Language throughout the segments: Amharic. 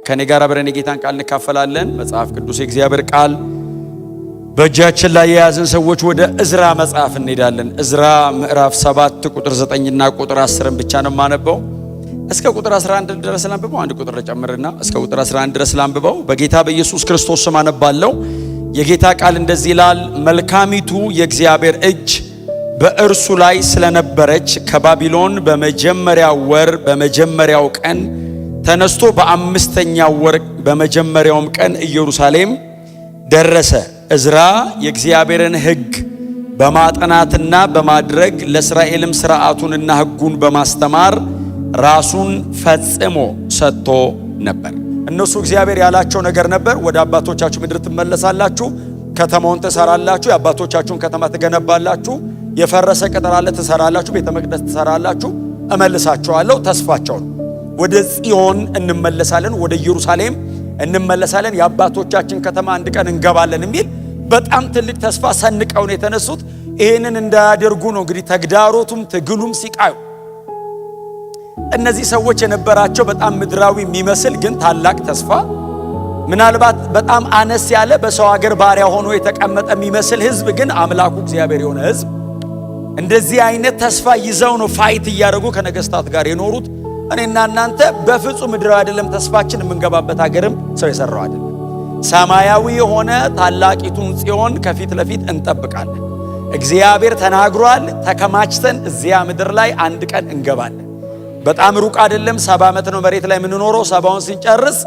ከኔ ጋር አብረን የጌታን ቃል እንካፈላለን። መጽሐፍ ቅዱስ የእግዚአብሔር ቃል በእጃችን ላይ የያዝን ሰዎች ወደ ዕዝራ መጽሐፍ እንሄዳለን። ዕዝራ ምዕራፍ 7 ቁጥር 9 እና ቁጥር 10 ብቻ ነው የማነበው። እስከ ቁጥር 11 ድረስ ላንብበው። አንድ ቁጥር ጨምርና እስከ ቁጥር 11 ድረስ ላንብበው። በጌታ በኢየሱስ ክርስቶስ ስም አነባለሁ። የጌታ ቃል እንደዚህ ይላል። መልካሚቱ የእግዚአብሔር እጅ በእርሱ ላይ ስለነበረች ከባቢሎን በመጀመሪያው ወር በመጀመሪያው ቀን ተነስቶ በአምስተኛው ወር በመጀመሪያውም ቀን ኢየሩሳሌም ደረሰ። ዕዝራ የእግዚአብሔርን ሕግ በማጥናትና በማድረግ ለእስራኤልም ሥርዓቱንና ሕጉን በማስተማር ራሱን ፈጽሞ ሰጥቶ ነበር። እነሱ እግዚአብሔር ያላቸው ነገር ነበር። ወደ አባቶቻችሁ ምድር ትመለሳላችሁ፣ ከተማውን ትሰራላችሁ፣ የአባቶቻችሁን ከተማ ትገነባላችሁ፣ የፈረሰ ቅጥር አለ ትሰራላችሁ፣ ቤተ መቅደስ ትሰራላችሁ፣ እመልሳችኋለሁ። ተስፋቸው ነው። ወደ ጽዮን እንመለሳለን፣ ወደ ኢየሩሳሌም እንመለሳለን፣ የአባቶቻችን ከተማ አንድ ቀን እንገባለን የሚል በጣም ትልቅ ተስፋ ሰንቀው ነው የተነሱት። ይህንን እንዳያደርጉ ነው እንግዲህ ተግዳሮቱም ትግሉም ሲቃዩ። እነዚህ ሰዎች የነበራቸው በጣም ምድራዊ የሚመስል ግን ታላቅ ተስፋ፣ ምናልባት በጣም አነስ ያለ በሰው ሀገር ባሪያ ሆኖ የተቀመጠ የሚመስል ህዝብ፣ ግን አምላኩ እግዚአብሔር የሆነ ህዝብ፣ እንደዚህ አይነት ተስፋ ይዘው ነው ፋይት እያደረጉ ከነገስታት ጋር የኖሩት። እኔና እናንተ በፍጹም ምድራዊ አይደለም ተስፋችን፣ የምንገባበት ሀገርም ሰው የሰራው አይደለም። ሰማያዊ የሆነ ታላቂቱን ጽዮን ከፊት ለፊት እንጠብቃለን። እግዚአብሔር ተናግሯል። ተከማችተን እዚያ ምድር ላይ አንድ ቀን እንገባለን። በጣም ሩቅ አይደለም። 70 ዓመት ነው መሬት ላይ የምንኖረው። 70ውን ሲንጨርስ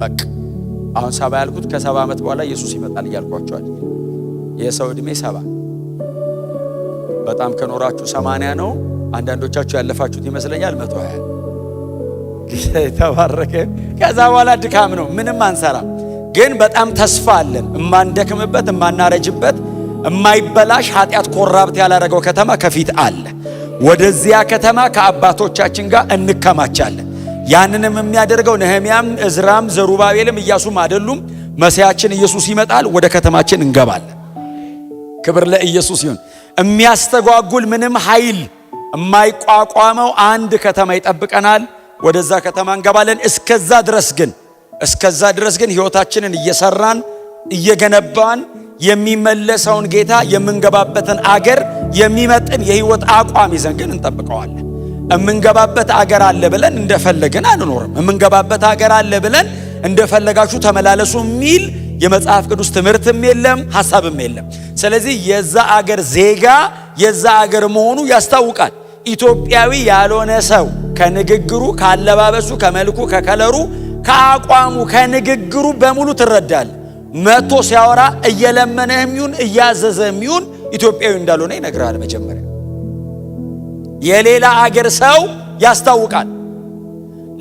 በቃ አሁን 70 ያልኩት ከ70 ዓመት በኋላ ኢየሱስ ይመጣል እያልኳቸዋል። የሰው ዕድሜ 70 በጣም ከኖራችሁ 80 ነው። አንዳንዶቻችሁ ያለፋችሁት ይመስለኛል 120 ተባረከ። ከዛ በኋላ ድካም ነው፣ ምንም አንሰራም። ግን በጣም ተስፋ አለን። እማንደክምበት፣ እማናረጅበት፣ እማይበላሽ ኃጢአት ኮራብት ያላረገው ከተማ ከፊት አለ። ወደዚያ ከተማ ከአባቶቻችን ጋር እንከማቻለን። ያንንም የሚያደርገው ነህምያም፣ ዕዝራም፣ ዘሩባቤልም ኢያሱም አይደሉም። መሲያችን ኢየሱስ ይመጣል። ወደ ከተማችን እንገባለን። ክብር ለኢየሱስ ይሁን። የሚያስተጓጉል ምንም ኃይል የማይቋቋመው አንድ ከተማ ይጠብቀናል። ወደዛ ከተማ እንገባለን። እስከዛ ድረስ ግን ሕይወታችንን እየሰራን እየገነባን የሚመለሰውን ጌታ የምንገባበትን አገር የሚመጥን የሕይወት አቋም ይዘን ግን እንጠብቀዋለን። የምንገባበት አገር አለ ብለን እንደፈለግን አንኖርም። የምንገባበት አገር አለ ብለን እንደፈለጋችሁ ተመላለሱ የሚል የመጽሐፍ ቅዱስ ትምህርትም የለም፣ ሐሳብም የለም። ስለዚህ የዛ አገር ዜጋ የዛ አገር መሆኑ ያስታውቃል። ኢትዮጵያዊ ያልሆነ ሰው ከንግግሩ፣ ካለባበሱ፣ ከመልኩ፣ ከከለሩ፣ ከአቋሙ፣ ከንግግሩ በሙሉ ትረዳል። መጥቶ ሲያወራ እየለመነህም ይሁን እያዘዘህም ይሁን ኢትዮጵያዊ እንዳልሆነ ይነግራል። መጀመሪያ የሌላ አገር ሰው ያስታውቃል።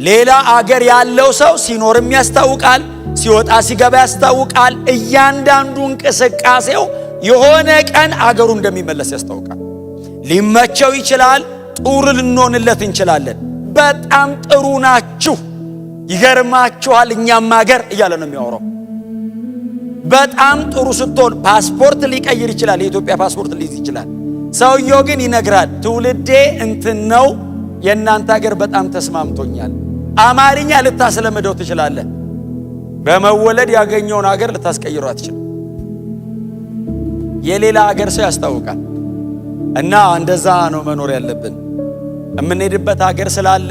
ሌላ አገር ያለው ሰው ሲኖርም ያስታውቃል፣ ሲወጣ ሲገባ ያስታውቃል። እያንዳንዱ እንቅስቃሴው የሆነ ቀን አገሩ እንደሚመለስ ያስታውቃል። ሊመቸው ይችላል፣ ጥሩ ልንሆንለት እንችላለን። በጣም ጥሩ ናችሁ፣ ይገርማችኋል፣ እኛም አገር እያለ ነው የሚያወራው። በጣም ጥሩ ስትሆን ፓስፖርት ሊቀይር ይችላል፣ የኢትዮጵያ ፓስፖርት ሊይዝ ይችላል። ሰውየው ግን ይነግራል፣ ትውልዴ እንትን ነው፣ የእናንተ አገር በጣም ተስማምቶኛል። አማርኛ ልታስለምደው ትችላለህ፣ በመወለድ ያገኘውን አገር ልታስቀይረው አትችልም። የሌላ አገር ሰው ያስታውቃል። እና እንደዛ ነው መኖር ያለብን። የምንሄድበት አገር ስላለ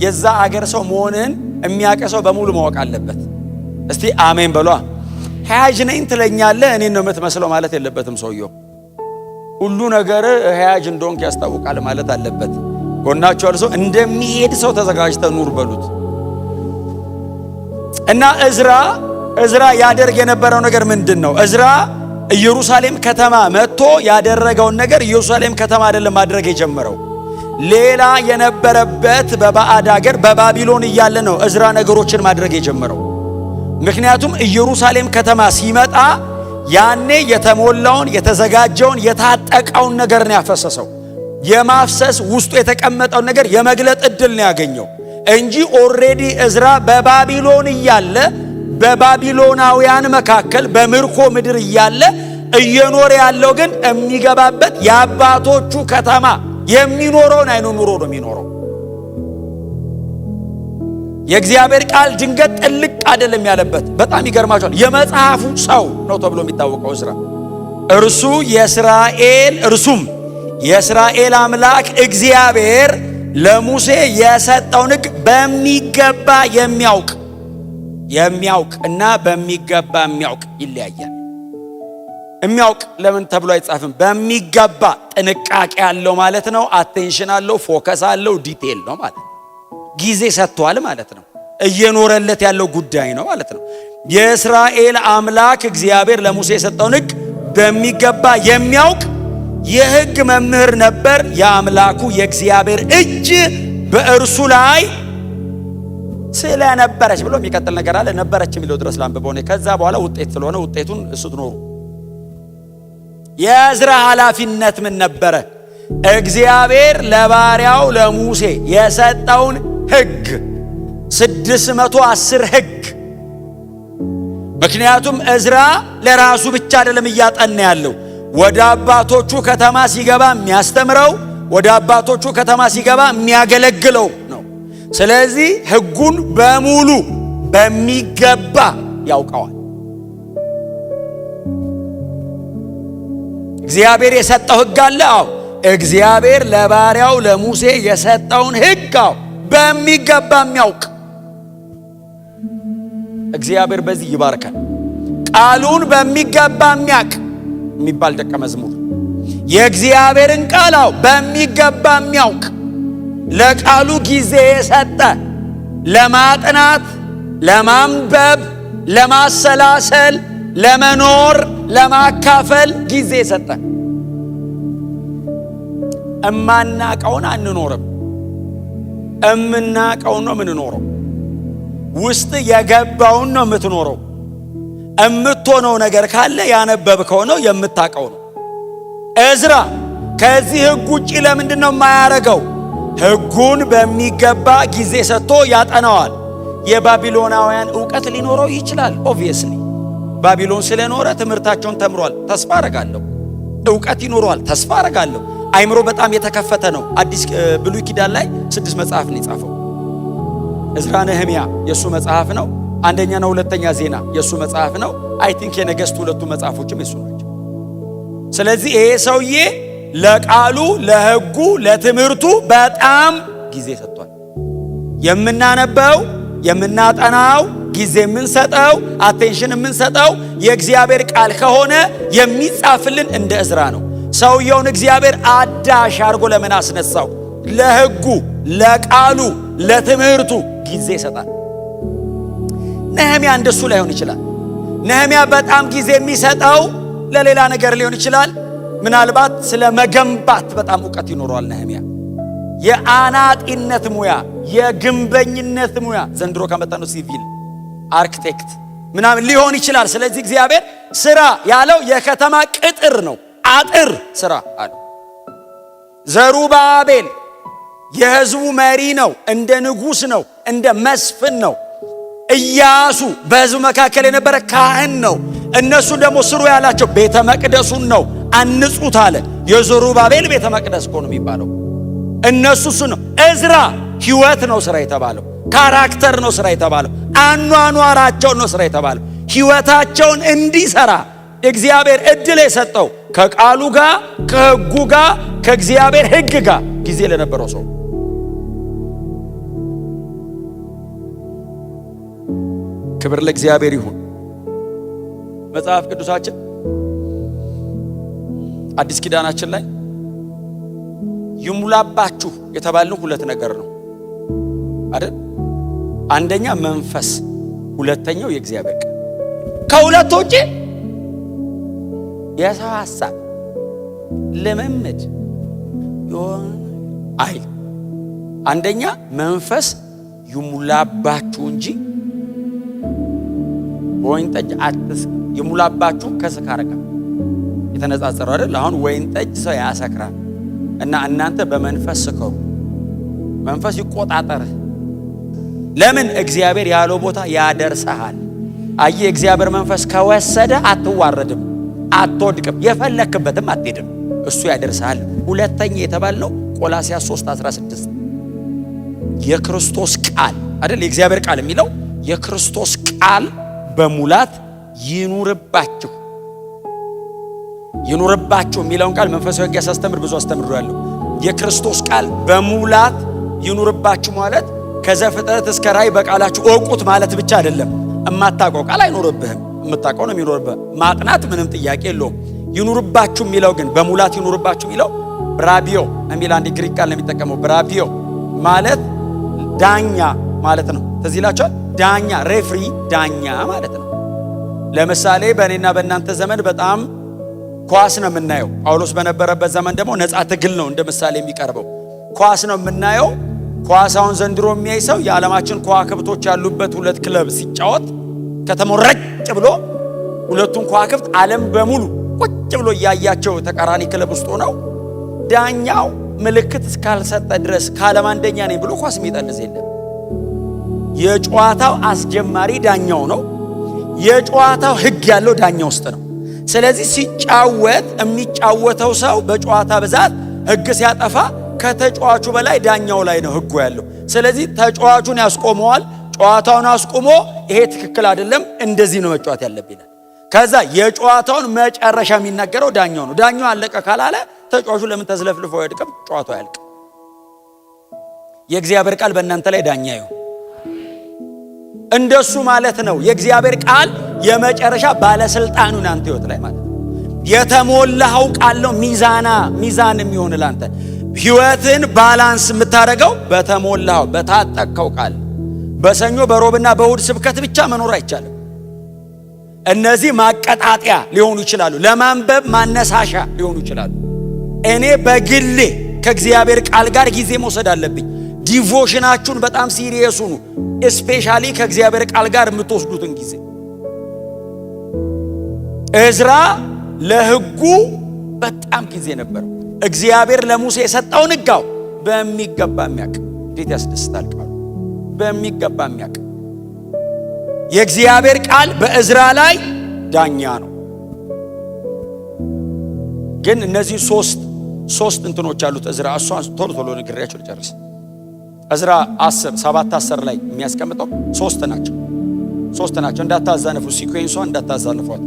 የዛ አገር ሰው መሆንን የሚያቀሰው በሙሉ ማወቅ አለበት። እስቲ አሜን በሏ። ሐያጅ ነኝ ትለኛለህ፣ እኔን ነው የምትመስለው ማለት የለበትም ሰውየው። ሁሉ ነገር ሐያጅ እንደሆንክ ያስታውቃል ማለት አለበት። ጎናችሁ ያለው ሰው እንደሚሄድ ሰው ተዘጋጅተህ ኑር በሉት። እና ዕዝራ ያደርግ የነበረው ነገር ምንድን ነው? ዕዝራ ኢየሩሳሌም ከተማ መጥቶ ያደረገውን ነገር ኢየሩሳሌም ከተማ አይደለም ማድረግ የጀመረው። ሌላ የነበረበት በባዕድ ሀገር በባቢሎን እያለ ነው ዕዝራ ነገሮችን ማድረግ የጀመረው። ምክንያቱም ኢየሩሳሌም ከተማ ሲመጣ ያኔ የተሞላውን የተዘጋጀውን የታጠቀውን ነገር ነው ያፈሰሰው። የማፍሰስ ውስጡ የተቀመጠውን ነገር የመግለጥ እድል ነው ያገኘው እንጂ ኦሬዲ ዕዝራ በባቢሎን እያለ በባቢሎናውያን መካከል በምርኮ ምድር እያለ እየኖረ ያለው ግን የሚገባበት የአባቶቹ ከተማ የሚኖረውን አይኑ ኑሮ ነው የሚኖረው። የእግዚአብሔር ቃል ድንገት ጥልቅ አይደለም ያለበት። በጣም ይገርማችኋል። የመጽሐፉ ሰው ነው ተብሎ የሚታወቀው ዕዝራ እርሱም የእስራኤል አምላክ እግዚአብሔር ለሙሴ የሰጠውን ሕግ በሚገባ የሚያውቅ እና በሚገባ የሚያውቅ ይለያያል። የሚያውቅ ለምን ተብሎ አይጻፍም? በሚገባ ጥንቃቄ አለው ማለት ነው። አቴንሽን አለው፣ ፎከስ አለው፣ ዲቴል ነው ማለት ነው። ጊዜ ሰጥቷል ማለት ነው። እየኖረለት ያለው ጉዳይ ነው ማለት ነው። የእስራኤል አምላክ እግዚአብሔር ለሙሴ የሰጠውን ሕግ በሚገባ የሚያውቅ የሕግ መምህር ነበር። የአምላኩ የእግዚአብሔር እጅ በእርሱ ላይ ስለነበረች ብሎ የሚቀጥል ነገር አለ። ነበረች የሚለው ድረስ ላንብበው ነው። ከዛ በኋላ ውጤት ስለሆነ ውጤቱን ስትኖሩ የዕዝራ ኃላፊነት ምን ነበረ? እግዚአብሔር ለባሪያው ለሙሴ የሰጠውን ሕግ 610 ሕግ። ምክንያቱም ዕዝራ ለራሱ ብቻ አይደለም እያጠና ያለው፣ ወደ አባቶቹ ከተማ ሲገባ የሚያስተምረው፣ ወደ አባቶቹ ከተማ ሲገባ የሚያገለግለው ነው። ስለዚህ ሕጉን በሙሉ በሚገባ ያውቀዋል። እግዚአብሔር የሰጠው ሕግ አለ። አዎ እግዚአብሔር ለባሪያው ለሙሴ የሰጠውን ሕግ በሚገባ የሚያውቅ እግዚአብሔር በዚህ ይባርካል። ቃሉን በሚገባ የሚያውቅ የሚባል ደቀ መዝሙር፣ የእግዚአብሔርን ቃል በሚገባ የሚያውቅ፣ ለቃሉ ጊዜ የሰጠ፣ ለማጥናት፣ ለማንበብ፣ ለማሰላሰል፣ ለመኖር፣ ለማካፈል ጊዜ የሰጠ። እማናቀውን አንኖርም፣ እምናቀውን ነው የምንኖረው። ውስጥ የገባውን ነው የምትኖረው። እምትሆነው ነገር ካለ ያነበብከው ነው የምታቀው ነው። ዕዝራ ከዚህ ሕግ ውጪ ለምንድን ነው የማያረገው? ሕጉን በሚገባ ጊዜ ሰጥቶ ያጠናዋል። የባቢሎናውያን ዕውቀት ሊኖረው ይችላል። ኦብቪየስሊ ባቢሎን ስለኖረ ትምህርታቸውን ተምሯል፣ ተስፋ አረጋለሁ። ዕውቀት ይኖረዋል፣ ተስፋ አረጋለሁ። አይምሮ በጣም የተከፈተ ነው። አዲስ ብሉይ ኪዳን ላይ 6 መጽሐፍ ነው የጻፈው። ዕዝራ ነህምያ የሱ መጽሐፍ ነው። አንደኛና ሁለተኛ ዜና የሱ መጽሐፍ ነው። አይ ቲንክ የነገሥት 2ቱ መጽሐፎችም የሱ ናቸው። ስለዚህ ይሄ ሰውዬ ለቃሉ፣ ለሕጉ፣ ለትምህርቱ በጣም ጊዜ ሰጥቷል። የምናነበው፣ የምናጠናው፣ ጊዜ የምንሰጠው፣ አቴንሽን የምንሰጠው የእግዚአብሔር ቃል ከሆነ የሚጻፍልን እንደ ዕዝራ ነው። ሰውየውን እግዚአብሔር አዳሽ አድርጎ ለምን አስነሳው? ለሕጉ፣ ለቃሉ፣ ለትምህርቱ ጊዜ ይሰጣል። ነህምያ እንደሱ ላይሆን ይችላል። ነህምያ በጣም ጊዜ የሚሰጠው ለሌላ ነገር ሊሆን ይችላል። ምናልባት ስለ መገንባት በጣም ዕውቀት ይኖረዋል ነህምያ። የአናጢነት ሙያ፣ የግንበኝነት ሙያ ዘንድሮ ከመጣነው ሲቪል አርክቴክት ምናምን ሊሆን ይችላል። ስለዚህ እግዚአብሔር ስራ ያለው የከተማ ቅጥር ነው፣ አጥር ስራ አለ። ዘሩባቤል የሕዝቡ መሪ ነው፣ እንደ ንጉሥ ነው፣ እንደ መስፍን ነው። ኢያሱ በሕዝቡ መካከል የነበረ ካህን ነው። እነሱ ደግሞ ስሩ ያላቸው ቤተ መቅደሱን ነው፣ አንጹት አለ። የዘሩባቤል ቤተ መቅደስ እኮ ነው የሚባለው። እነሱ እሱ ነው። ዕዝራ ሕይወት ነው ስራ የተባለው፣ ካራክተር ነው ስራ የተባለው፣ አኗኗራቸውን ነው ስራ የተባለው። ሕይወታቸውን እንዲሰራ እግዚአብሔር እድል የሰጠው ከቃሉ ጋር፣ ከሕጉ ጋር፣ ከእግዚአብሔር ሕግ ጋር ጊዜ ለነበረው ሰው። ክብር ለእግዚአብሔር ይሁን። መጽሐፍ ቅዱሳችን አዲስ ኪዳናችን ላይ ይሙላባችሁ የተባለው 2 ነገር ነው አይደል? አንደኛ መንፈስ፣ ሁለተኛው የእግዚአብሔር ቃል። ከሁለቱ ውጪ የሰው ሐሳብ፣ ልምምድ አይል። አንደኛ መንፈስ ይሙላባችሁ እንጂ ወይን ጠጅ አትስከሩ። ይሙላባችሁ ከስካር ጋር የተነጻጸረው አይደል? አሁን ወይን ጠጅ ሰው ያሰክራል እና እናንተ በመንፈስ ስከሩ። መንፈስ ይቆጣጠርህ። ለምን? እግዚአብሔር ያለው ቦታ ያደርሰሃል። አየህ፣ እግዚአብሔር መንፈስ ከወሰደ አትዋረድም፣ አትወድቅም፣ የፈለክበትም አትሄድም። እሱ ያደርሰሃል። ሁለተኛ የተባልነው ቆላስያስ 3:16 የክርስቶስ ቃል አይደል? የእግዚአብሔር ቃል የሚለው የክርስቶስ ቃል በሙላት ይኑርባችሁ። ይኑርባችሁ የሚለውን ቃል መንፈሳዊ ሕግ ያስተምር ብዙ አስተምራለሁ። የክርስቶስ ቃል በሙላት ይኑርባችሁ ማለት ከዘፍጥረት እስከ ራእይ በቃላችሁ እወቁት ማለት ብቻ አይደለም። እማታውቀው ቃል አይኖርብህም፣ የምታውቀው ነው የሚኖርብህ። ማጥናት ምንም ጥያቄ የለውም። ይኑርባችሁ የሚለው ግን በሙላት ይኑርባችሁ የሚለው ብራቢዮ የሚል አንድ ግሪክ ቃል ነው የሚጠቀመው። ብራቢዮ ማለት ዳኛ ማለት ነው። ትዝ ይላችኋል? ዳኛ ሬፍሪ፣ ዳኛ ማለት ነው። ለምሳሌ በእኔና በእናንተ ዘመን በጣም ኳስ ነው የምናየው። ጳውሎስ በነበረበት ዘመን ደግሞ ነፃ ትግል ነው እንደ ምሳሌ የሚቀርበው። ኳስ ነው የምናየው። ኳሳውን ዘንድሮ የሚያይ ሰው የዓለማችን ከዋክብቶች ያሉበት ሁለት ክለብ ሲጫወት ከተሞረጭ ብሎ ሁለቱን ከዋክብት ዓለም በሙሉ ቁጭ ብሎ እያያቸው ተቃራኒ ክለብ ውስጥ ሆነው ዳኛው ምልክት እስካልሰጠ ድረስ ከዓለም አንደኛ ነኝ ብሎ ኳስ የሚጠልዝ የለም። የጨዋታው አስጀማሪ ዳኛው ነው። የጨዋታው ሕግ ያለው ዳኛ ውስጥ ነው። ስለዚህ ሲጫወት የሚጫወተው ሰው በጨዋታ ብዛት ሕግ ሲያጠፋ ከተጫዋቹ በላይ ዳኛው ላይ ነው ሕጉ ያለው። ስለዚህ ተጫዋቹን ያስቆመዋል። ጨዋታውን አስቆሞ ይሄ ትክክል አይደለም፣ እንደዚህ ነው መጫወት ያለብኝ ይላል። ከዛ የጨዋታውን መጨረሻ የሚናገረው ዳኛው ነው። ዳኛው አለቀ ካላለ ተጫዋቹ ለምን ተዝለፍልፎ አይወድቅም? ጨዋታው አያልቅም። የእግዚአብሔር ቃል በእናንተ ላይ ዳኛ ይሁን። እንደሱ ማለት ነው። የእግዚአብሔር ቃል የመጨረሻ ባለስልጣኑ ናንተ ህይወት ላይ ማለት ነው። የተሞላው ቃል ነው ሚዛን የሚሆን ላንተ ህይወትን ባላንስ የምታደርገው በተሞላው በታጠቀው ቃል። በሰኞ በሮብና በእሁድ ስብከት ብቻ መኖር አይቻልም። እነዚህ ማቀጣጠያ ሊሆኑ ይችላሉ፣ ለማንበብ ማነሳሻ ሊሆኑ ይችላሉ። እኔ በግሌ ከእግዚአብሔር ቃል ጋር ጊዜ መውሰድ አለብኝ። ዲቮሽናችሁን በጣም ሲሪየስ ሁኑ። እስፔሻሊ ከእግዚአብሔር ቃል ጋር የምትወስዱትን ጊዜ። እዝራ ለህጉ በጣም ጊዜ ነበር። እግዚአብሔር ለሙሴ የሰጠውን ሕጋው በሚገባ የሚያውቅ። እንዴት ያስደስታል! ቃሉ በሚገባ የሚያውቅ የእግዚአብሔር ቃል በእዝራ ላይ ዳኛ ነው። ግን እነዚህ ሶስት እንትኖች አሉት እዝራ። እሷን ቶሎ ንግሬያቸው ልጨርስ። እዝራ 7:10 ላይ የሚያስቀምጠው ሶስት ናቸው። እንዳታዛነፉ፣ ሲኩዌንሷን እንዳታዛነፏት።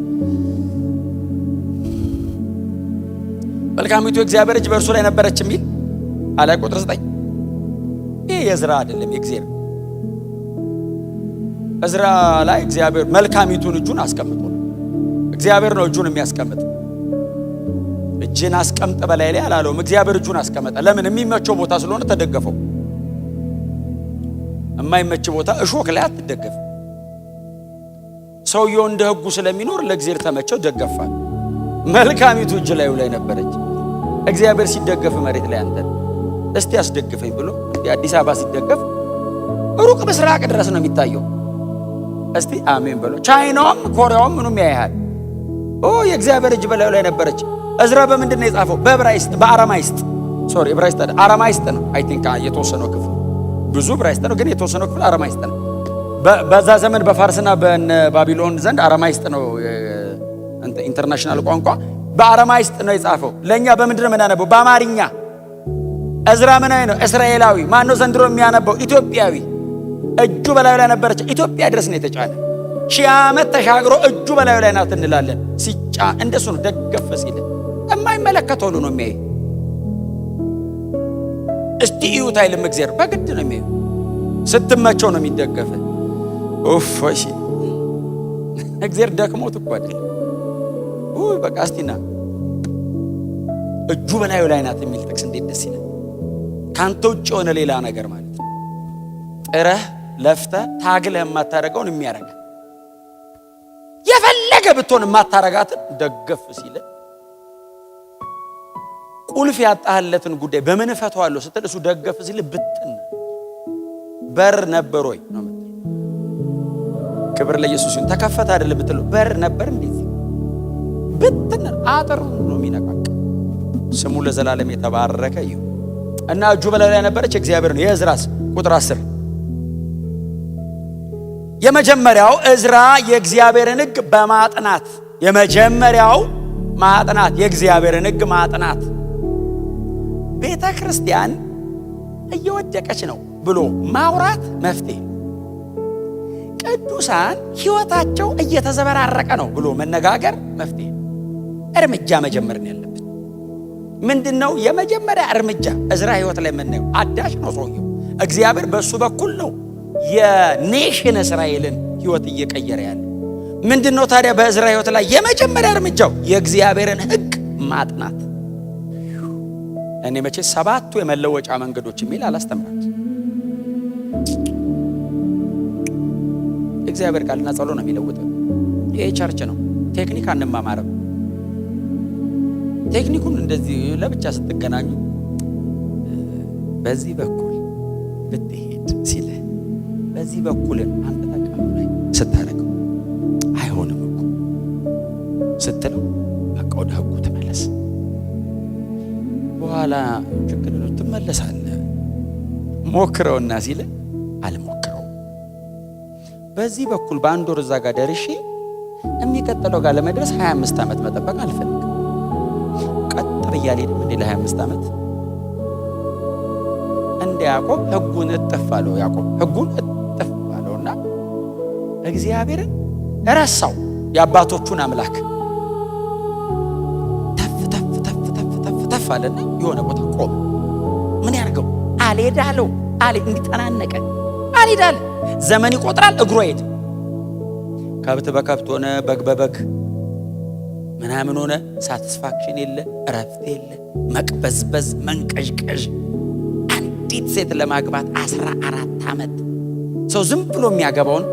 መልካሚቱ እግዚአብሔር እጅ በእርሱ ላይ ነበረች የሚል አለ ቁጥር 9። ይሄ የእዝራ አይደለም፣ የእግዚአብሔር። እዝራ ላይ እግዚአብሔር መልካሚቱን እጁን አስቀምጦ፣ እግዚአብሔር ነው እጁን የሚያስቀምጥ። እጅን አስቀምጥ በላይ ላይ አላለውም። እግዚአብሔር እጁን አስቀመጠ። ለምን? የሚመቸው ቦታ ስለሆነ ተደገፈው። የማይመች ቦታ እሾክ ላይ አትደገፍ። ሰውየው እንደ ሕጉ ስለሚኖር ለእግዚአብሔር ተመቸው፣ ደገፋ። መልካሚቱ እጅ ላይ ነበረች። እግዚአብሔር ሲደገፍ መሬት ላይ አንተ እስቲ ያስደግፈኝ ብሎ የአዲስ አበባ ሲደገፍ ሩቅ ምስራቅ ድረስ ነው የሚታየው። እስቲ አሜን ብሎ ቻይናውም ኮሪያውም ምኑም ያያል። የእግዚአብሔር እጅ በላዩ ላይ ነበረች። እዝራ በምንድን ነው የጻፈው? በአራማይስጥ አራማይስጥ ነው። አይ ቲንክ የተወሰነው ክፍል ብዙ ዕብራይስጥ ነው፣ ግን የተወሰነው ክፍል አራማይስጥ ነው። በዛ ዘመን በፋርስና በባቢሎን ዘንድ አራማይስጥ ነው ኢንተርናሽናል ቋንቋ። በአራማይስጥ ነው የጻፈው። ለኛ በምንድን ነው የምናነበው? በአማርኛ። እዝራ ምናዊ ነው? እስራኤላዊ። ማን ነው ዘንድሮ የሚያነበው? ኢትዮጵያዊ። እጁ በላዩ ላይ ነበረች። ኢትዮጵያ ድረስ ነው የተጫነ። 1000 ዓመት ተሻግሮ እጁ በላዩ ላይ ናት እንላለን። ሲጫ እንደሱ ነው። ደገፍ ሲል የማይመለከተው ነው የሚያይ። እስቲ እዩት አይልም እግዚአብሔር። በግድ ነው የሚያይ። ስትመቸው ነው የሚደገፍ። እሺ እግዚአብሔር ደክሞት እኮ አይደለም። በቃ እስቲና እጁ በላዩ ላይ ናት የሚል ጥቅስ እንዴት ደስ ይላል! ካንተ ውጭ የሆነ ሌላ ነገር ማለት ነው። ጥረህ ለፍተህ ታግለህ የማታረጋውን የሚያረጋ የፈለገ ብትሆን የማታረጋትን ደገፍ ሲል ቁልፍ ያጣህለትን ጉዳይ በምን እፈታዋለሁ ስትል እሱ ደገፍ ሲል ብትን በር ነበር ወይ ነው ማለት። ክብር ለኢየሱስ ይሁን። ተከፈተ አይደለም ብትለው በር ነበር እንዴ? ብትን አጥር ነው የሚነቃቅ። ስሙ ለዘላለም የተባረከ ይሁን። እና እጁ በላዩ ላይ ነበረች። እግዚአብሔር ነው። የእዝራስ ቁጥር 10 የመጀመሪያው እዝራ የእግዚአብሔርን ሕግ በማጥናት የመጀመሪያው ማጥናት የእግዚአብሔርን ሕግ ማጥናት። ቤተ ክርስቲያን እየወደቀች ነው ብሎ ማውራት መፍትሄ ቅዱሳን ሕይወታቸው እየተዘበራረቀ ነው ብሎ መነጋገር መፍትሄ ነው። እርምጃ መጀመር ነው ያለብን። ምንድነው የመጀመሪያ እርምጃ? እዝራ ሕይወት ላይ የምናየው አዳሽ ነው ሰውየው። እግዚአብሔር በሱ በኩል ነው የኔሽን እስራኤልን ሕይወት እየቀየረ ያለ። ምንድነው ታዲያ በእዝራ ሕይወት ላይ የመጀመሪያ እርምጃው? የእግዚአብሔርን ሕግ ማጥናት። እኔ መቼ 7ቱ የመለወጫ መንገዶች የሚል አላስተምራችሁ። እግዚአብሔር ቃልና ጸሎት ነው የሚለውጠው። ይሄ ቸርች ነው። ቴክኒክ አንማማርም። ቴክኒኩን እንደዚህ ለብቻ ስትገናኙ በዚህ በኩል ብትሄድ ሲለ በዚህ በኩል አንተ ተቃም ላይ ስታረገው አይሆንም እኮ ስትለው በቃ ወደ ሕጉ ተመለስ። በኋላ ችግር ነው ትመለሳለህ። ሞክረውና ሲለ አልሞክረው። በዚህ በኩል በአንድ ወር እዛ ጋር ደርሼ የሚቀጥለው ጋር ለመድረስ 25 ዓመት መጠበቅ አልፈልግም። ቀጥ ብያለሁ ደግሞ ለ25 ዓመት እንደ ያዕቆብ ሕጉን እጥፍ አለው። ያዕቆብ ሕጉን እጥፍ አለውና እግዚአብሔርን ረሳው። የአባቶቹን አምላክ ተፍ አለና የሆነ ቦታ ቆመ። ምን ያርገው? አልሄዳለው እንዲጠናነቀ አልሄዳለ። ዘመን ይቆጥራል፣ እግሩ አይሄድ። ከብት በከብት ሆነ፣ በግ በበግ ምናምን ሆነ። ሳቲስፋክሽን የለ፣ እረፍት የለ፣ መቅበዝበዝ፣ መንቀዥቀዥ። አንዲት ሴት ለማግባት 14 ዓመት ሰው ዝም ብሎ የሚያገባውን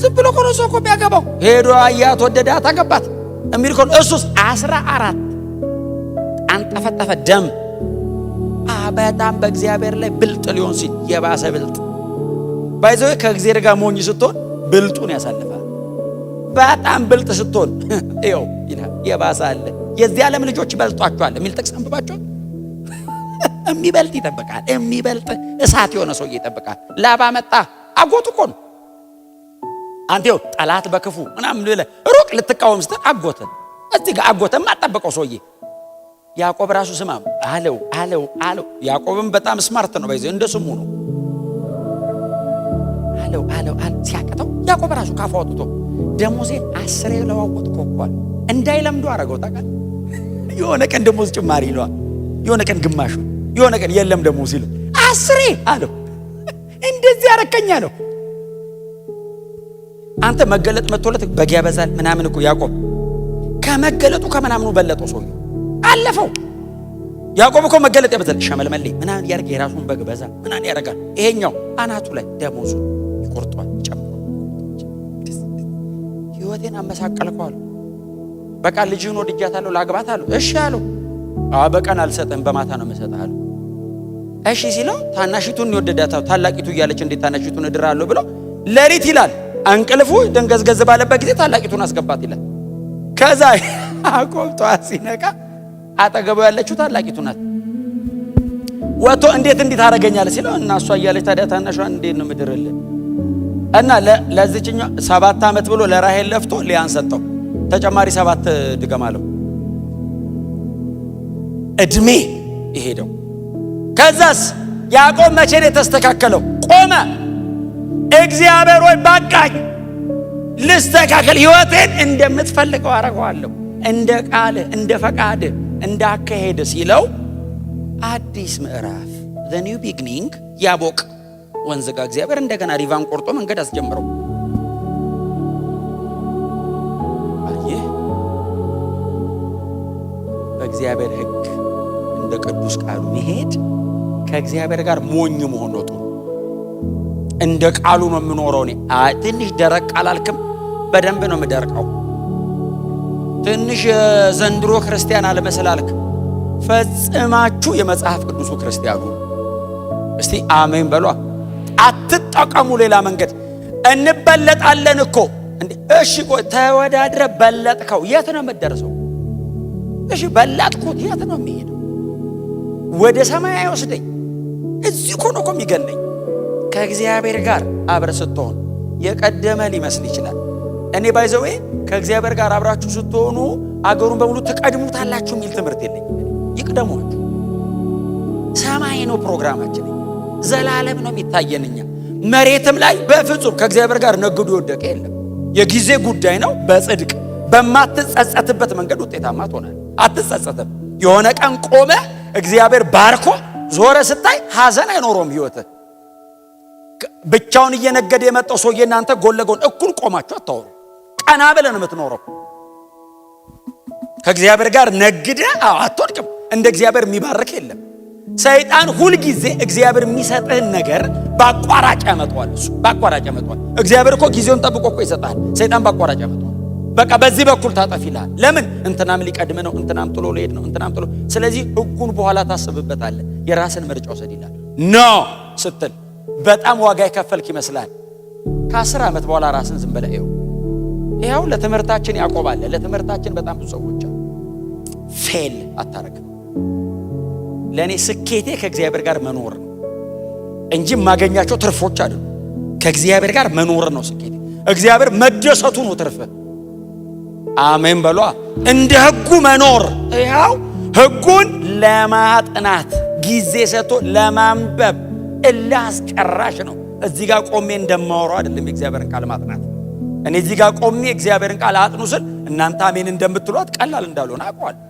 ዝም ብሎ ኮኖ ሰው እኮ የሚያገባው ሄዶ አያት ወደዳት አገባት የሚል ኮኖ እሱስ 14 አንጠፈጠፈ ደም። በጣም በእግዚአብሔር ላይ ብልጥ ሊሆን ሲል የባሰ ብልጥ ባይዘው ከእግዚአብሔር ጋር ሞኝ ስትሆን ብልጡን ያሳልፋል። በጣም ብልጥ ስትሆን ይኸው ይላል የባሰ አለ። የዚህ ዓለም ልጆች ይበልጧቸዋል የሚል ጥቅስ አንብባቸዋል። የሚበልጥ ይጠብቃል። የሚበልጥ እሳት የሆነ ሰው ይጠብቃል። ላባ መጣ አጎቱ እኮ ነው። አንተ ይኸው ጠላት በክፉ ምናምን ብለህ ሩቅ ልትቃወም ስትል አጎተን እዚህ ጋር አጎተን ማጠበቀው ሰውዬ ያዕቆብ ራሱ ስማ አለው። ያዕቆብም በጣም ስማርት ነው። ባይዘው እንደ ስሙ ነው። አለው ሲያቀተው ያዕቆብ ራሱ ካፋ ወጥቶ ደሞዜን 10 ለዋወጥኩ እንኳን እንዳይለምዱ አረገው። ታውቃለህ? የሆነ ቀን ደሞዝ ጭማሪ ይለዋል፣ የሆነ ቀን ግማሹ፣ የሆነ ቀን የለም ደሞዝ ይለው 10 አለው። እንደዚህ ያረከኛ ነው። አንተ መገለጥ መጥቶለት በግ ያበዛል ምናምን እኮ ያዕቆብ ከመገለጡ ከምናምኑ በለጠው። ሰው አለፈው። ያዕቆብ እኮ መገለጥ ያበዛል ሸመልመሌ ምናምን ያርግ፣ የራሱን በግ በዛ ምናምን ያረጋል። ይሄኛው አናቱ ላይ ደሞዙ ይቆርጧል፣ ጨምሮ ሕይወቴን አመሳቀልከው አለው። በቃ ልጅህን ወድጃታለሁ ላግባት አለው። እሺ አለው። በቀን አልሰጥህም በማታ ነው የምሰጥህ አለው። እሺ ሲለው ታናሽቱን ይወደዳታው ታላቂቱ እያለች እንዴት ታናሽቱን እድራለሁ ብሎ ሌሊት ይላል አንቅልፉ ደንገዝገዝ ባለበት ጊዜ ታላቂቱን አስገባት ይላል። ከዛ ያዕቆብ ጠዋት ሲነቃ አጠገቡ ያለችው ታላቂቱ ናት። ወጥቶ እንዴት ታደርገኛለህ ሲለው እና እሷ እያለች ታዲያ ታናሿን እንዴት ነው ምድርልህ? እና ለዚህኛው 7 ዓመት ብሎ ለራሔል ለፍቶ ሊያን ሰጠው። ተጨማሪ 7 ድገም አለው። እድሜ ይሄደው። ከዛስ ያዕቆብ መቼ ነው የተስተካከለው? ቆመ። እግዚአብሔር ወይ በቃኝ፣ ልስተካከል፣ ሕይወቴን እንደምትፈልገው አረጋለሁ፣ እንደ ቃል እንደ ፈቃድ እንደ አካሄድ ሲለው አዲስ ምዕራፍ the new beginning ያቦቅ ወንዝ ጋር እግዚአብሔር እንደገና ሪቫን ቆርጦ መንገድ አስጀምረው። አየህ በእግዚአብሔር ሕግ እንደ ቅዱስ ቃሉ መሄድ ከእግዚአብሔር ጋር ሞኝ መሆን ነው። እንደ ቃሉ ነው የምኖረው። እኔ ትንሽ ደረቅ አላልክም? በደንብ ነው የምደርቀው። ትንሽ ዘንድሮ ክርስቲያን አልመስላልክ? ፈጽማችሁ የመጽሐፍ ቅዱሱ ክርስቲያኑ እስቲ አሜን በሏ። አትጠቀሙ ሌላ መንገድ። እንበለጣለን እኮ እንዴ! እሺ ቆይ ተወዳድረ በለጥከው፣ የት ነው የምትደርሰው? እሺ በላጥኩት፣ የት ነው የሚሄደው? ወደ ሰማይ አይወስደኝ። እዚህ እኮ ነው የሚገለኝ። ከእግዚአብሔር ጋር አብረ ስትሆን የቀደመ ሊመስል ይችላል። እኔ ባይዘው ከእግዚአብሔር ጋር አብራችሁ ስትሆኑ አገሩን በሙሉ ትቀድሙታላችሁ የሚል ትምህርት የለኝም። ይቅደሟችሁ። ሰማይ ነው ፕሮግራማችን፣ ዘላለም ነው የሚታየንኛ። መሬትም ላይ በፍጹም ከእግዚአብሔር ጋር ነግዶ የወደቀ የለም። የጊዜ ጉዳይ ነው። በጽድቅ በማትጸጸትበት መንገድ ውጤታማ ትሆናለህ። አትጸጸትም። የሆነ ቀን ቆመ እግዚአብሔር ባርኮ ዞረ ስታይ ሐዘን አይኖረውም ህይወትህ። ብቻውን እየነገደ የመጣው ሰውዬ እናንተ ጎን ለጎን እኩል ቆማችሁ አታወሩ። ቀና ብለን የምትኖረው ከእግዚአብሔር ጋር ነግደ አትወድቅም። እንደ እግዚአብሔር የሚባርክ የለም። ሰይጣን ሁል ጊዜ እግዚአብሔር የሚሰጥህን ነገር በአቋራጭ ያመጣዋል። እሱ በአቋራጭ ያመጣዋል። እግዚአብሔር እኮ ጊዜውን ጠብቆ እኮ ይሰጣል። ሰይጣን በአቋራጭ ያመጣዋል። በቃ በዚህ በኩል ታጠፍ ይላል። ለምን? እንትናም ሊቀድም ነው፣ እንትናም ጥሎ ሊሄድ ነው፣ እንትናም ጥሎ። ስለዚህ ህጉን በኋላ ታስብበታለህ። የራስን ምርጫ ወሰድ ይላል። ኖ ስትል በጣም ዋጋ የከፈልክ ይመስላል። ከ10 ዓመት በኋላ ራስን ዝም ብለህ ይኸው ለትምህርታችን ያቆባለ ለትምህርታችን በጣም ብዙ ሰዎች ፌል አታረግም። ለእኔ ስኬቴ ከእግዚአብሔር ጋር መኖር ነው እንጂ የማገኛቸው ትርፎች አይደሉም። ከእግዚአብሔር ጋር መኖር ነው ስኬቴ። እግዚአብሔር መደሰቱ ነው ትርፍ። አሜን በሏ። እንደ ህጉ መኖር ይኸው ህጉን ለማጥናት ጊዜ ሰጥቶ ለማንበብ እላስጨራሽ ነው። እዚህ ጋር ቆሜ እንደማወራው አይደለም የእግዚአብሔርን ቃል ማጥናት። እኔ እዚህ ጋር ቆሜ እግዚአብሔርን ቃል አጥኑ ስል እናንተ አሜን እንደምትሏት ቀላል እንዳልሆነ አውቀዋለሁ።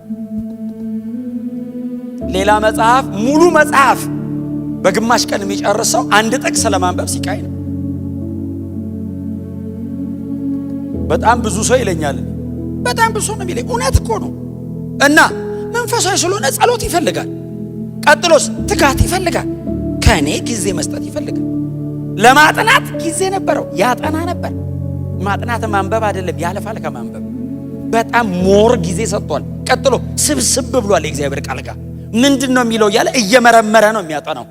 ሌላ መጽሐፍ ሙሉ መጽሐፍ በግማሽ ቀን የሚጨርሰው አንድ ጥቅስ ለማንበብ ሲቃይ ነው። በጣም ብዙ ሰው ይለኛል። በጣም ብዙ ሰው ነው የሚለኝ። እውነት እኮ ነው። እና መንፈሳዊ ስለሆነ ጸሎት ይፈልጋል። ቀጥሎስ ትጋት ይፈልጋል። ከኔ ጊዜ መስጠት ይፈልጋል። ለማጥናት ጊዜ ነበረው፣ ያጠና ነበር። ማጥናት ማንበብ አይደለም፣ ያለፋል ከማንበብ በጣም ሞር ጊዜ ሰጥቷል። ቀጥሎ ስብስብ ብሏል። የእግዚአብሔር ቃል ጋር ምንድነው የሚለው እያለ እየመረመረ ነው የሚያጠናው።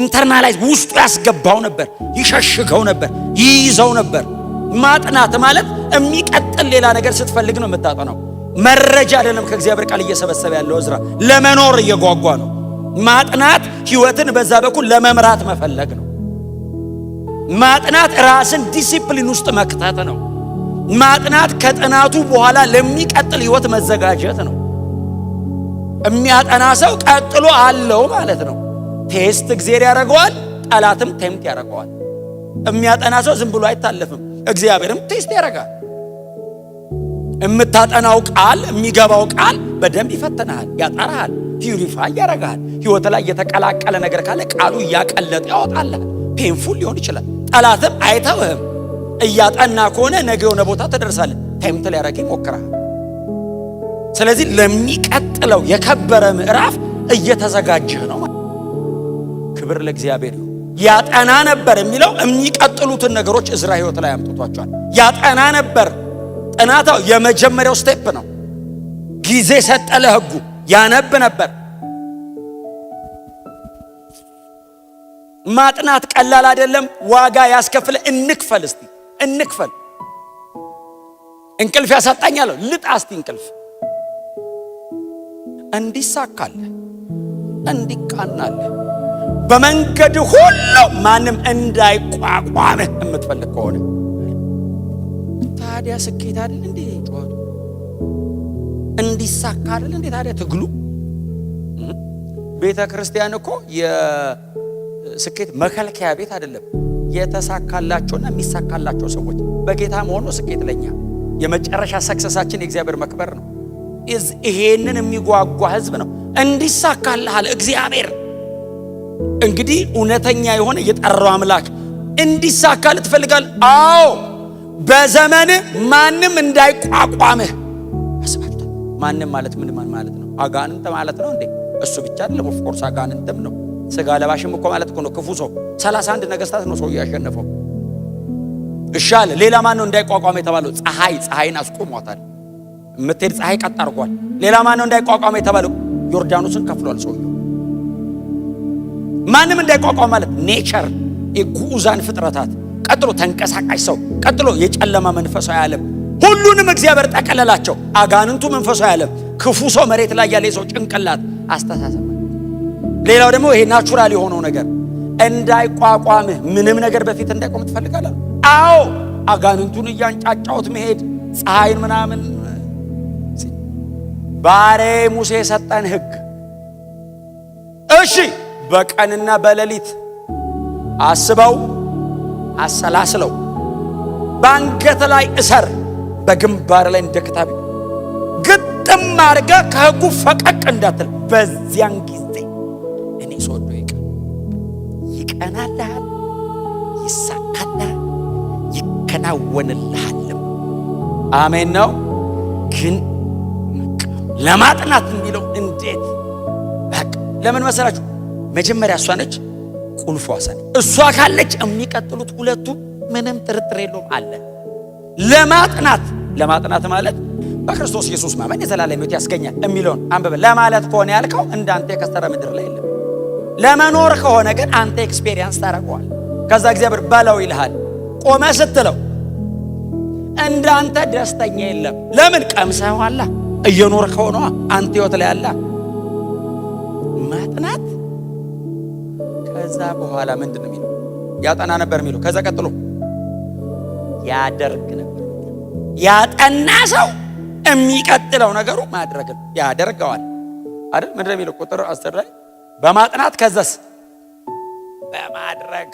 ኢንተርናላይዝ ውስጡ ያስገባው ነበር፣ ይሸሽገው ነበር፣ ይይዘው ነበር። ማጥናት ማለት የሚቀጥል ሌላ ነገር ስትፈልግ ነው የምታጠናው። መረጃ አይደለም ከእግዚአብሔር ቃል እየሰበሰበ ያለው ዕዝራ ለመኖር እየጓጓ ነው። ማጥናት ህይወትን በዛ በኩል ለመምራት መፈለግ ነው። ማጥናት ራስን ዲሲፕሊን ውስጥ መክተት ነው። ማጥናት ከጥናቱ በኋላ ለሚቀጥል ህይወት መዘጋጀት ነው። የሚያጠና ሰው ቀጥሎ አለው ማለት ነው። ቴስት እግዚአብሔር ያደርገዋል፣ ጠላትም ቴምት ያደርገዋል። የሚያጠና ሰው ዝም ብሎ አይታለፍም። እግዚአብሔርም ቴስት ያደርጋል። የምታጠናው ቃል የሚገባው ቃል በደንብ ይፈትንሃል፣ ያጠራሃል፣ ፒዩሪፋይ ያደርጋል። ህይወት ላይ የተቀላቀለ ነገር ካለ ቃሉ እያቀለጠ ያወጣልሃል። ፔንፉል ሊሆን ይችላል። ጠላትም አይተውህም። እያጠና ከሆነ ነገ የሆነ ቦታ ትደርሳለህ። ቴምት ሊያደርግ ይሞክራል። ስለዚህ ለሚቀጥለው የከበረ ምዕራፍ እየተዘጋጀህ ነው። ክብር ለእግዚአብሔር። ያጠና ነበር የሚለው የሚቀጥሉትን ነገሮች ዕዝራ ህይወት ላይ አምጥቷቸዋል። ያጠና ነበር። ጥናታው የመጀመሪያው ስቴፕ ነው። ጊዜ ሰጠ ለህጉ። ያነብ ነበር። ማጥናት ቀላል አይደለም። ዋጋ ያስከፍለ። እንክፈል፣ እስቲ እንክፈል። እንቅልፍ ያሳጣኛል። ልጣ እስቲ እንቅልፍ እንዲሳካልህ እንዲቃናልህ በመንገድ ሁሉ ማንም እንዳይቋቋምህ የምትፈልግ ከሆነ ታዲያ ስኬት አይደል እንዴ ጮቱ? እንዲሳካ አይደል እንዴ ታዲያ ትግሉ? ቤተ ክርስቲያን እኮ የስኬት መከልከያ ቤት አይደለም። የተሳካላቸውና የሚሳካላቸው ሰዎች በጌታ መሆኑ ስኬት ለኛ የመጨረሻ ሰክሰሳችን የእግዚአብሔር መክበር ነው። ይሄንን የሚጓጓ ህዝብ ነው። እንዲሳካልሃል እግዚአብሔር እንግዲህ እውነተኛ የሆነ የጠራው አምላክ እንዲሳካል ትፈልጋል? አዎ በዘመን ማንም እንዳይቋቋምህ አስባልታ። ማንም ማለት ምን ማለት ነው? አጋንንት ማለት ነው እንዴ? እሱ ብቻ አይደለም። ኦፍ ኮርስ አጋንንትም ነው። ስጋ ለባሽም እኮ ማለት ነው። ክፉ ሰው 31 ነገስታት ነው ሰው ያሸነፈው። እሻለ ሌላ ማን ነው እንዳይቋቋም የተባለው? ፀሐይን አስቆሟታል። የምትሄድ ፀሐይ ቀጥ አድርጓል። ሌላ ማን ነው እንዳይቋቋም የተባለው? ዮርዳኖስን ከፍሏል ሰውየው። ማንም እንዳይቋቋም ማለት ኔቸር፣ የጉዛን ፍጥረታት፣ ቀጥሎ ተንቀሳቃሽ ሰው፣ ቀጥሎ የጨለማ መንፈሳዊ ዓለም፣ ሁሉንም እግዚአብሔር ጠቀለላቸው። አጋንንቱ መንፈሳዊ ዓለም፣ ክፉ ሰው መሬት ላይ ያለ ሰው ጭንቅላት፣ አስተሳሰብ። ሌላው ደግሞ ይሄ ናቹራል የሆነው ነገር እንዳይቋቋምህ ምንም ነገር በፊት እንዳይቆም ትፈልጋለህ? አዎ አጋንንቱን እያንጫጫውት መሄድ ፀሐይን ምናምን። ባሬ ሙሴ የሰጠን ህግ እሺ በቀንና በሌሊት አስበው አሰላስለው። ባንገት ላይ እሰር፣ በግንባር ላይ እንደ ክታብ ግጥም አድርገህ ከሕጉ ፈቀቅ እንዳትል። በዚያን ጊዜ እኔ ስወዶ ይቀናልሃል፣ ይሳካልሃል፣ ይከናወንልሃልም። አሜን ነው። ግን ለማጥናት የሚለው እንዴት በቃ ለምን መሰላችሁ? መጀመሪያ እሷ ነች ቁልፏ። እሷ ካለች የሚቀጥሉት ሁለቱ ምንም ጥርጥር የለውም አለ። ለማጥናት ማለት በክርስቶስ ኢየሱስ ማመን የዘላለም ሕይወት ያስገኛል የሚለውን አንብበ ለማለት ከሆነ ያልከው እንዳንተ የከሰረ ምድር ላይ የለም። ለመኖር ከሆነ ግን አንተ ኤክስፔሪየንስ ታደርገዋል። ከዛ እግዚአብሔር በለው ይልሃል። ቆመ ስትለው እንዳንተ ደስተኛ የለም። ለምን? ቀምሰዋላ፣ እየኖርከው ነው አንተ ሕይወት ላይ ያለ ማጥናት። ከዛ በኋላ ምንድን ነው የሚለው? ያጠና ነበር የሚለው። ከዛ ቀጥሎ ያደርግ ነበር። ያጠና ሰው የሚቀጥለው ነገሩ ማድረግ ነው። ያደርገዋል አይደል? ምንድን ነው የሚለው? ቁጥር 10 ላይ በማጥናት ከዛስ በማድረግ